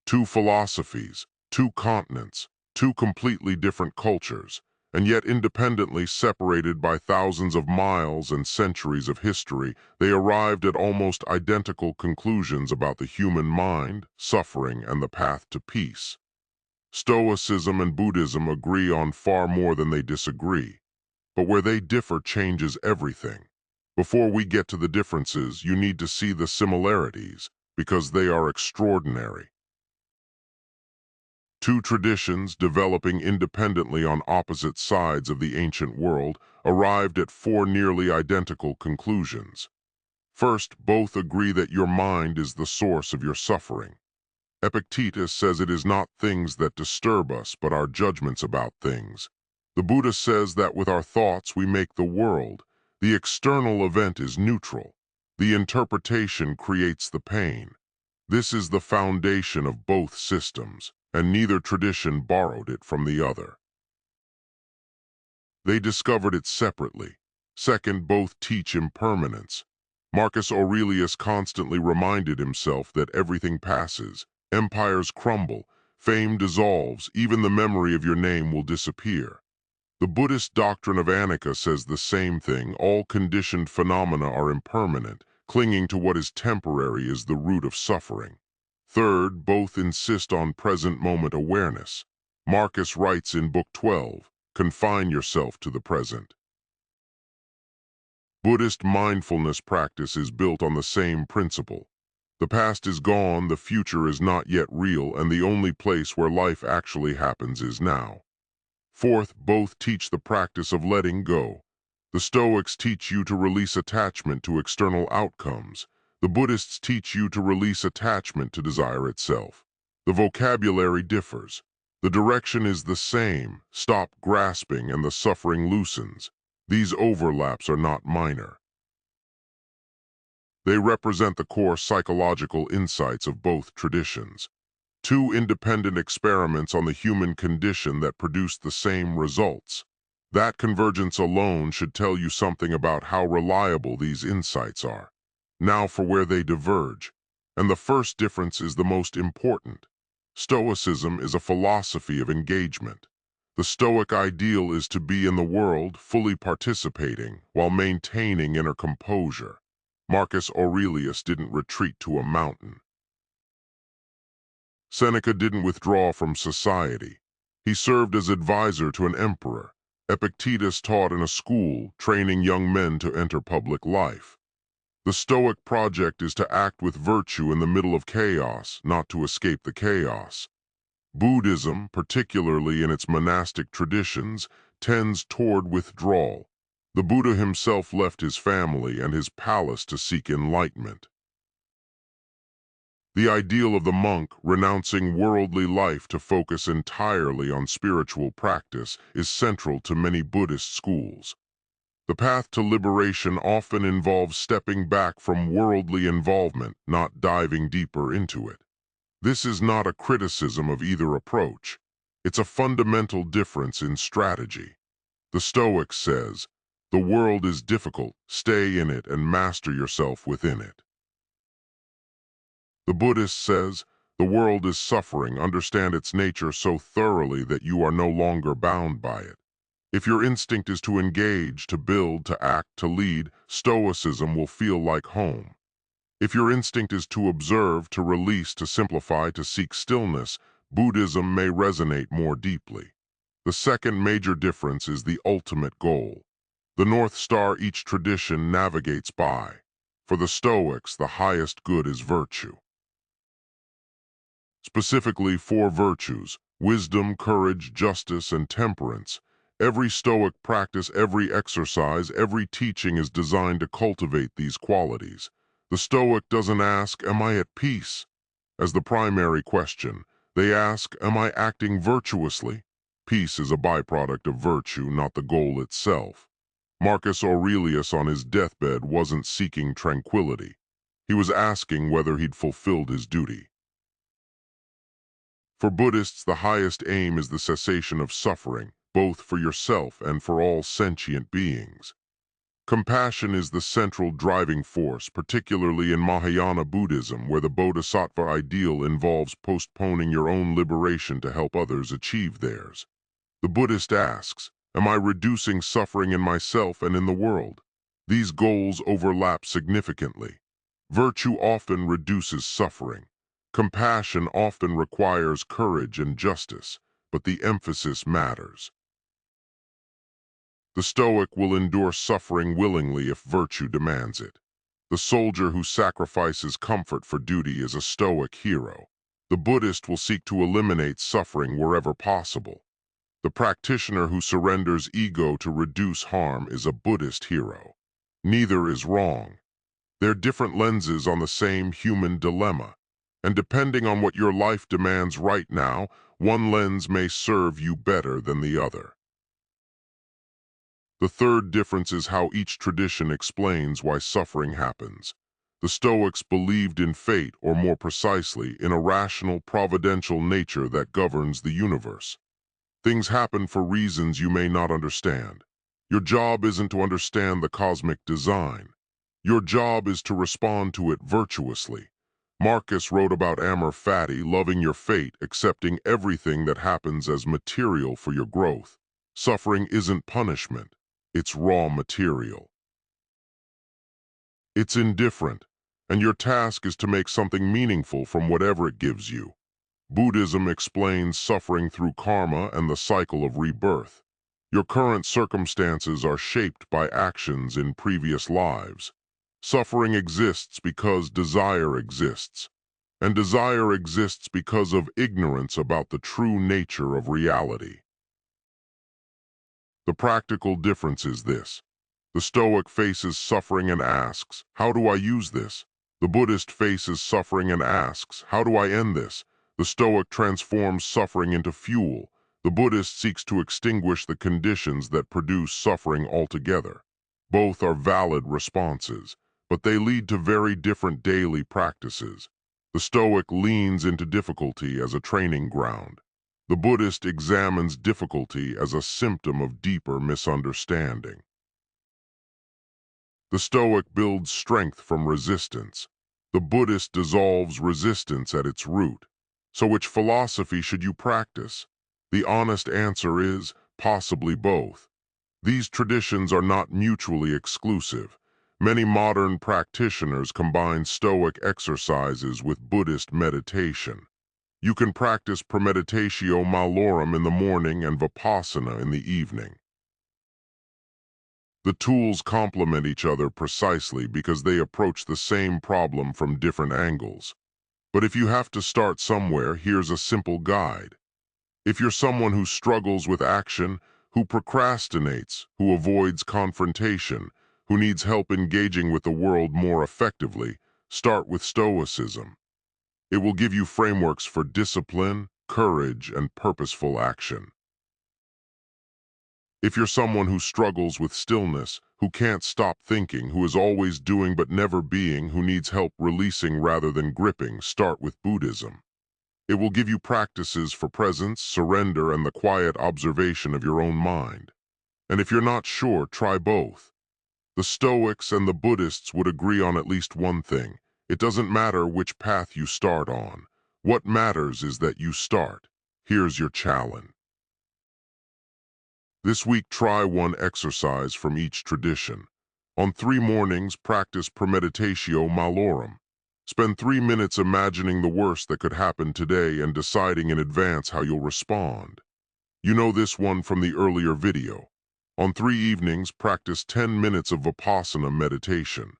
Two philosophies, two continents, two completely different cultures, and yet independently separated by thousands of miles and centuries of history, they arrived at almost identical conclusions about the human mind, suffering, and the path to peace. Stoicism and Buddhism agree on far more than they disagree, but where they differ changes everything. Before we get to the differences, you need to see the similarities, because they are extraordinary. Two traditions developing independently on opposite sides of the ancient world arrived at four nearly identical conclusions. First, both agree that your mind is the source of your suffering. Epictetus says it is not things that disturb us, but our judgments about things. The Buddha says that with our thoughts we make the world. The external event is neutral. The interpretation creates the pain. This is the foundation of both systems, and neither tradition borrowed it from the other. They discovered it separately. Second, both teach impermanence. Marcus Aurelius constantly reminded himself that everything passes, empires crumble, fame dissolves, even the memory of your name will disappear. The Buddhist doctrine of anicca says the same thing. All conditioned phenomena are impermanent. Clinging to what is temporary is the root of suffering. Third, both insist on present moment awareness. Marcus writes in Book 12, confine yourself to the present. Buddhist mindfulness practice is built on the same principle. The past is gone, the future is not yet real, and the only place where life actually happens is now. Fourth, both teach the practice of letting go. The Stoics teach you to release attachment to external outcomes. The Buddhists teach you to release attachment to desire itself. The vocabulary differs. The direction is the same. Stop grasping and the suffering loosens. These overlaps are not minor. They represent the core psychological insights of both traditions. Two independent experiments on the human condition that produced the same results. That convergence alone should tell you something about how reliable these insights are. Now for where they diverge. And the first difference is the most important. Stoicism is a philosophy of engagement. The Stoic ideal is to be in the world, fully participating, while maintaining inner composure. Marcus Aurelius didn't retreat to a mountain. Seneca didn't withdraw from society. He served as advisor to an emperor. Epictetus taught in a school, training young men to enter public life. The Stoic project is to act with virtue in the middle of chaos, not to escape the chaos. Buddhism, particularly in its monastic traditions, tends toward withdrawal. The Buddha himself left his family and his palace to seek enlightenment. The ideal of the monk, renouncing worldly life to focus entirely on spiritual practice, is central to many Buddhist schools. The path to liberation often involves stepping back from worldly involvement, not diving deeper into it. This is not a criticism of either approach. It's a fundamental difference in strategy. The Stoic says, "The world is difficult, stay in it and master yourself within it." The Buddhist says, "The world is suffering, understand its nature so thoroughly that you are no longer bound by it." If your instinct is to engage, to build, to act, to lead, Stoicism will feel like home. If your instinct is to observe, to release, to simplify, to seek stillness, Buddhism may resonate more deeply. The second major difference is the ultimate goal. The North Star each tradition navigates by. For the Stoics, the highest good is virtue. Specifically, four virtues: wisdom, courage, justice, and temperance. Every Stoic practice, every exercise, every teaching is designed to cultivate these qualities. The Stoic doesn't ask, "Am I at peace?" as the primary question. They ask, "Am I acting virtuously?" Peace is a byproduct of virtue, not the goal itself. Marcus Aurelius on his deathbed wasn't seeking tranquility. He was asking whether he'd fulfilled his duty. For Buddhists, the highest aim is the cessation of suffering, both for yourself and for all sentient beings. Compassion is the central driving force, particularly in Mahayana Buddhism, where the bodhisattva ideal involves postponing your own liberation to help others achieve theirs. The Buddhist asks, am I reducing suffering in myself and in the world? These goals overlap significantly. Virtue often reduces suffering. Compassion often requires courage and justice, but the emphasis matters. The Stoic will endure suffering willingly if virtue demands it. The soldier who sacrifices comfort for duty is a Stoic hero. The Buddhist will seek to eliminate suffering wherever possible. The practitioner who surrenders ego to reduce harm is a Buddhist hero. Neither is wrong. They're different lenses on the same human dilemma, and depending on what your life demands right now, one lens may serve you better than the other. The third difference is how each tradition explains why suffering happens. The Stoics believed in fate, or more precisely, in a rational, providential nature that governs the universe. Things happen for reasons you may not understand. Your job isn't to understand the cosmic design. Your job is to respond to it virtuously. Marcus wrote about amor fati, loving your fate, accepting everything that happens as material for your growth. Suffering isn't punishment. It's raw material. It's indifferent, and your task is to make something meaningful from whatever it gives you. Buddhism explains suffering through karma and the cycle of rebirth. Your current circumstances are shaped by actions in previous lives. Suffering exists because desire exists, and desire exists because of ignorance about the true nature of reality. The practical difference is this. The Stoic faces suffering and asks, how do I use this? The Buddhist faces suffering and asks, how do I end this? The Stoic transforms suffering into fuel. The Buddhist seeks to extinguish the conditions that produce suffering altogether. Both are valid responses, but they lead to very different daily practices. The Stoic leans into difficulty as a training ground. The Buddhist examines difficulty as a symptom of deeper misunderstanding. The Stoic builds strength from resistance. The Buddhist dissolves resistance at its root. So which philosophy should you practice? The honest answer is, possibly both. These traditions are not mutually exclusive. Many modern practitioners combine Stoic exercises with Buddhist meditation. You can practice premeditatio malorum in the morning and vipassana in the evening. The tools complement each other precisely because they approach the same problem from different angles. But if you have to start somewhere, here's a simple guide. If you're someone who struggles with action, who procrastinates, who avoids confrontation, who needs help engaging with the world more effectively, start with Stoicism. It will give you frameworks for discipline, courage, and purposeful action. If you're someone who struggles with stillness, who can't stop thinking, who is always doing but never being, who needs help releasing rather than gripping, start with Buddhism. It will give you practices for presence, surrender, and the quiet observation of your own mind. And if you're not sure, try both. The Stoics and the Buddhists would agree on at least one thing. It doesn't matter which path you start on. What matters is that you start. Here's your challenge. This week, try one exercise from each tradition. On 3 mornings, practice premeditatio malorum. Spend 3 minutes imagining the worst that could happen today and deciding in advance how you'll respond. You know this one from the earlier video. On 3 evenings, practice 10 minutes of vipassana meditation.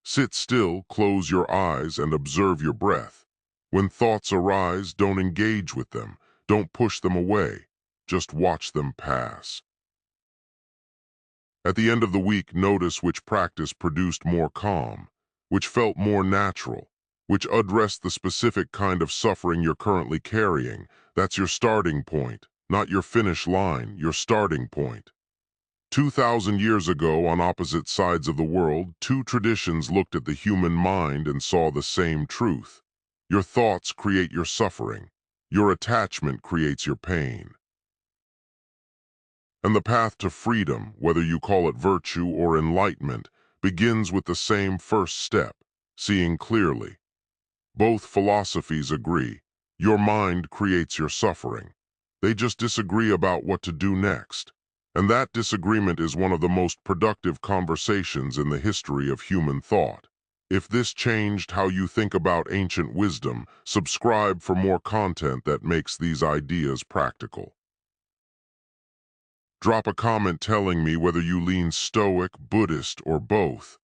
Sit still, close your eyes, and observe your breath. When thoughts arise, don't engage with them. Don't push them away. Just watch them pass. At the end of the week, notice which practice produced more calm, which felt more natural, which addressed the specific kind of suffering you're currently carrying. That's your starting point, not your finish line, your starting point. 2,000 years ago, on opposite sides of the world, 2 traditions looked at the human mind and saw the same truth. Your thoughts create your suffering. Your attachment creates your pain. And the path to freedom, whether you call it virtue or enlightenment, begins with the same first step, seeing clearly. Both philosophies agree. Your mind creates your suffering. They just disagree about what to do next. And that disagreement is one of the most productive conversations in the history of human thought. If this changed how you think about ancient wisdom, subscribe for more content that makes these ideas practical. Drop a comment telling me whether you lean Stoic, Buddhist, or both.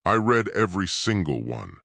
I read every single one.